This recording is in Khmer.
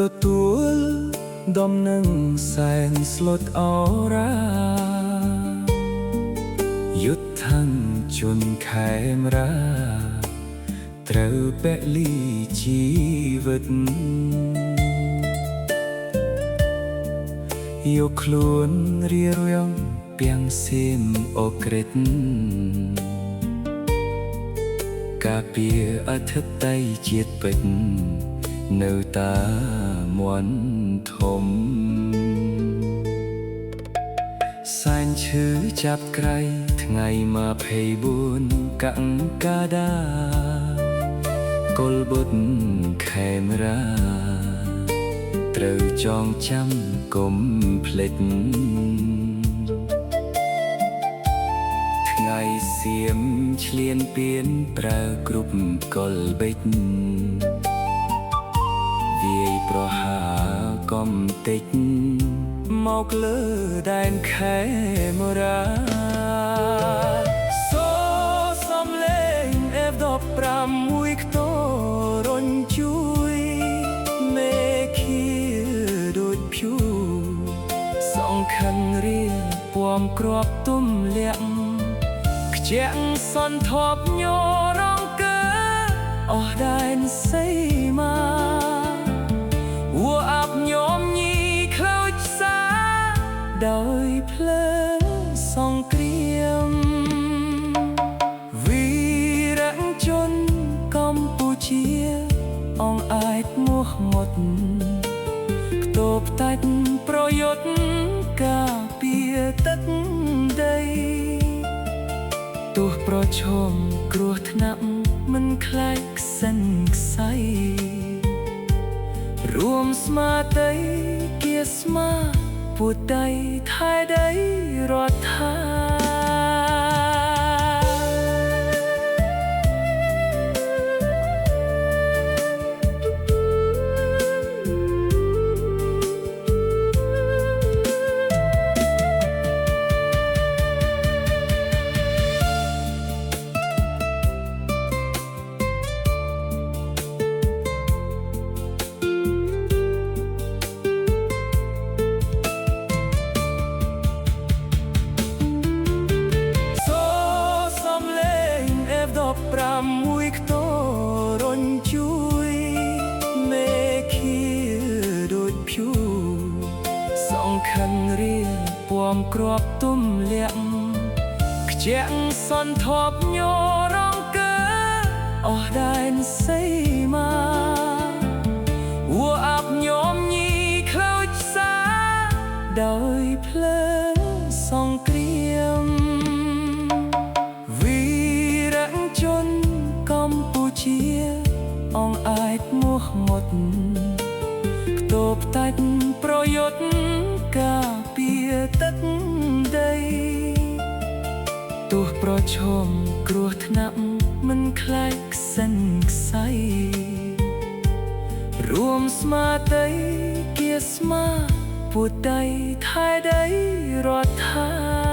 ទទួលដំណឹងសែនស្លុតអរាយុទ្ធថងជនខេមរាត្រូវពលីជីវិតយកខ្លួនរៀបរៀងពាំងសៀមអូក្រិតការពារអធិបតេយ្យជាតិពេជ្រនៅតាមន់ធំសែនឈឺចាប់ក្រៃថ្ងៃ24កង្កាដាកុលបុត្រខេមរាត្រូវចងចាំកុំភ្លេចថ្ងៃសៀមឈ្លានពានប្រើគ្រប់កុលបិចវាយប្រហារកំតិចមកលើដែនខេមរាសូសំលេង F15 មួយខ្ទរញជួយមេឃាដូចភូសង្ខិនរៀលពំគ្រាប់ទុំលាក់ខ្ជាក់សន្ធប់ញរងកើអស់ដែនសីមាវអាប់ញោមញីខ្លោចសាដោយភ្លើងសង្គ្រាមវីរជនកម្ពុជាអងអាចមួសមុតខ្ទប់តាច់ប្រយុទ្ធការពារទឹកដីទោះប្រឈមគ្រោះថ្នាក់មិនខ្លាចខ្សិនខ្សៃរួមស្មារតីគាស្មាពុទ្ធដីថៃដីរដ្ឋាមួយខ្ទរញជួយមេឃាដូចភូសង្ខិនរៀលពំគ្រាប់ទុំលាក់ខ្ជាក់សន្ធប់ញរងកើអស់ដែនសីមាវអាប់ញោមញីខ្លោចសាដោយភ្លើងសង្គ្រាមជនកម្ពុជាអងអាចមួសមុតខ្ទប់តាច់ប្រយុទ្ធការពារទឹកដីទោះប្រឈមគ្រោះថ្នាក់មិនខ្លាចខ្សិនខ្សៃរួមស្មារតីគាស្មាពុទ្ធដីថៃដីរដ្ឋា